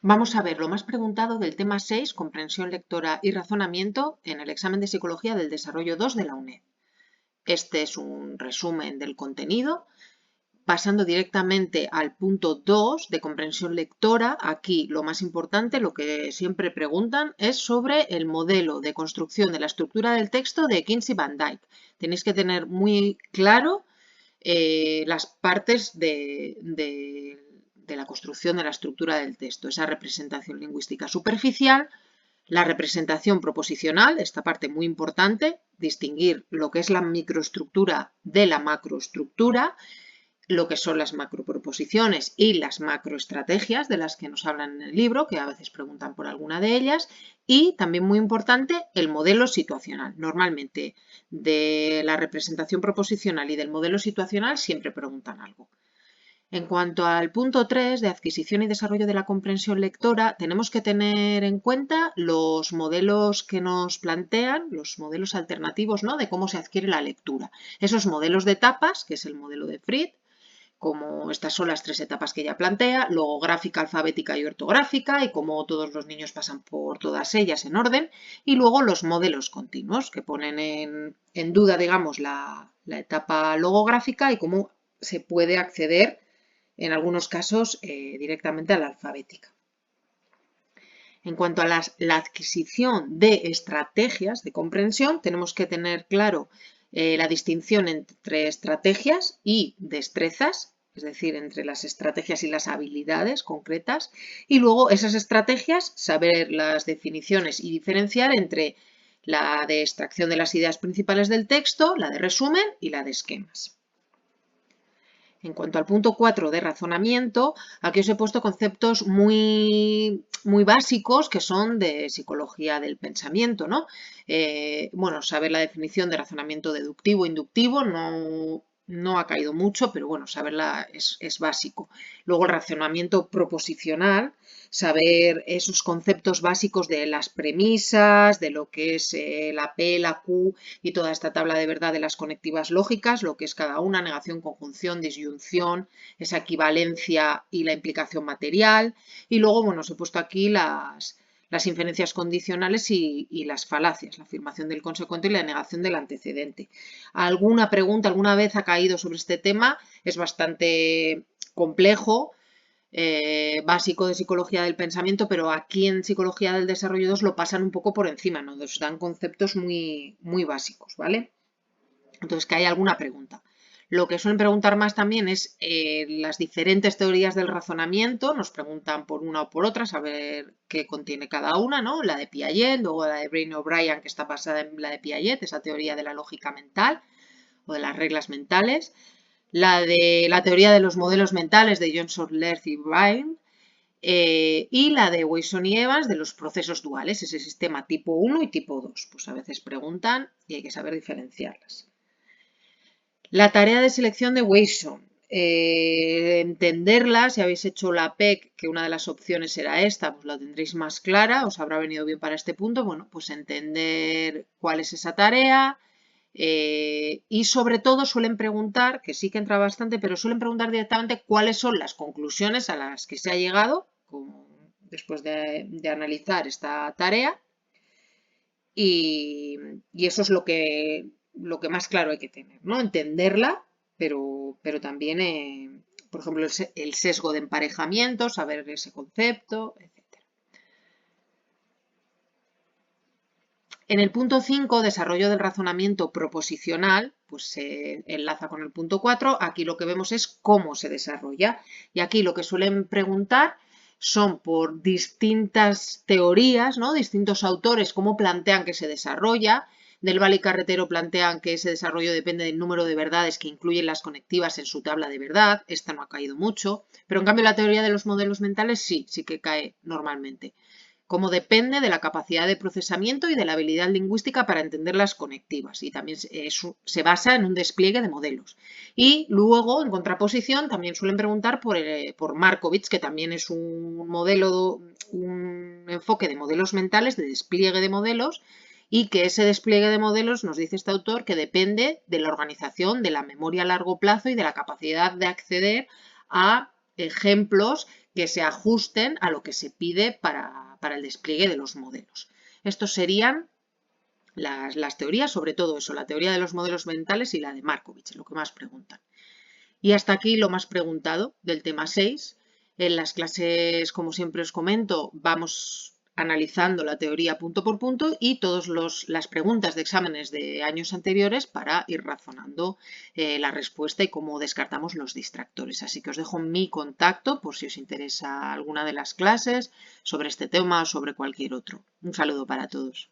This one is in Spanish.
Vamos a ver lo más preguntado del tema 6, comprensión lectora y razonamiento, en el examen de Psicología del Desarrollo 2 de la UNED. Este es un resumen del contenido. Pasando directamente al punto 2 de comprensión lectora, aquí lo más importante, lo que siempre preguntan, es sobre el modelo de construcción de la estructura del texto de Kinsey Van Dyke. Tenéis que tener muy claro las partes de la construcción de la estructura del texto, esa representación lingüística superficial, la representación proposicional, esta parte muy importante, distinguir lo que es la microestructura de la macroestructura, lo que son las macroproposiciones y las macroestrategias de las que nos hablan en el libro, que a veces preguntan por alguna de ellas, y también muy importante el modelo situacional. Normalmente de la representación proposicional y del modelo situacional siempre preguntan algo. En cuanto al punto 3 de adquisición y desarrollo de la comprensión lectora, tenemos que tener en cuenta los modelos que nos plantean, los modelos alternativos, ¿no?, de cómo se adquiere la lectura. Esos modelos de etapas, que es el modelo de Fried, como estas son las 3 etapas que ella plantea, logográfica, alfabética y ortográfica, y cómo todos los niños pasan por todas ellas en orden, y luego los modelos continuos, que ponen en duda, digamos, la etapa logográfica y cómo se puede acceder, en algunos casos, directamente a la alfabética. En cuanto a la adquisición de estrategias de comprensión, tenemos que tener claro la distinción entre estrategias y destrezas, es decir, entre las estrategias y las habilidades concretas, y luego esas estrategias, saber las definiciones y diferenciar entre la de extracción de las ideas principales del texto, la de resumen y la de esquemas. En cuanto al punto 4 de razonamiento, aquí os he puesto conceptos muy básicos que son de psicología del pensamiento, ¿no? Bueno, saber la definición de razonamiento deductivo e inductivo no ha caído mucho, pero bueno, saberla es básico. Luego el razonamiento proposicional, saber esos conceptos básicos de las premisas, de lo que es la P, la Q y toda esta tabla de verdad de las conectivas lógicas, lo que es cada una, negación, conjunción, disyunción, esa equivalencia y la implicación material. Y luego, bueno, os he puesto aquí las inferencias condicionales y las falacias, la afirmación del consecuente y la negación del antecedente. Alguna pregunta alguna vez ha caído sobre este tema, es bastante complejo, básico de psicología del pensamiento, pero aquí en psicología del desarrollo 2 lo pasan un poco por encima, ¿no? Nos dan conceptos muy básicos, ¿vale? Entonces, que hay alguna pregunta. Lo que suelen preguntar más también es las diferentes teorías del razonamiento, nos preguntan por una o por otra, saber qué contiene cada una, ¿no? La de Piaget, luego la de Brain O'Brien, que está basada en la de Piaget, esa teoría de la lógica mental o de las reglas mentales, la de la teoría de los modelos mentales de Johnson, Lerth y Bryan, y la de Wasson y Evans de los procesos duales, ese sistema tipo 1 y tipo 2. Pues a veces preguntan y hay que saber diferenciarlas. La tarea de selección de Wasson. Entenderla, si habéis hecho la PEC, que una de las opciones era esta, pues la tendréis más clara, os habrá venido bien para este punto. Bueno, pues entender cuál es esa tarea, y sobre todo suelen preguntar, que sí que entra bastante, pero suelen preguntar directamente cuáles son las conclusiones a las que se ha llegado después de analizar esta tarea, y eso es lo que más claro hay que tener, ¿no? Entenderla, pero también, por ejemplo, el sesgo de emparejamiento, saber ese concepto, etc. En el punto 5, desarrollo del razonamiento proposicional, pues se enlaza con el punto 4. Aquí lo que vemos es cómo se desarrolla. Y aquí lo que suelen preguntar son por distintas teorías, ¿no? Distintos autores, cómo plantean que se desarrolla. Del Valle y Carretero plantean que ese desarrollo depende del número de verdades que incluyen las conectivas en su tabla de verdad. Esta no ha caído mucho. Pero en cambio la teoría de los modelos mentales sí que cae normalmente. Como depende de la capacidad de procesamiento y de la habilidad lingüística para entender las conectivas, y también se basa en un despliegue de modelos. Y luego, en contraposición, también suelen preguntar por Markovits, que también es un modelo, un enfoque de modelos mentales, de despliegue de modelos, y que ese despliegue de modelos, nos dice este autor, que depende de la organización de la memoria a largo plazo y de la capacidad de acceder a ejemplos que se ajusten a lo que se pide para el despliegue de los modelos. Estos serían las teorías, sobre todo eso, la teoría de los modelos mentales y la de Markovich, lo que más preguntan. Y hasta aquí lo más preguntado del tema 6. En las clases, como siempre os comento, vamos analizando la teoría punto por punto y todas las preguntas de exámenes de años anteriores para ir razonando la respuesta y cómo descartamos los distractores. Así que os dejo mi contacto por si os interesa alguna de las clases sobre este tema o sobre cualquier otro. Un saludo para todos.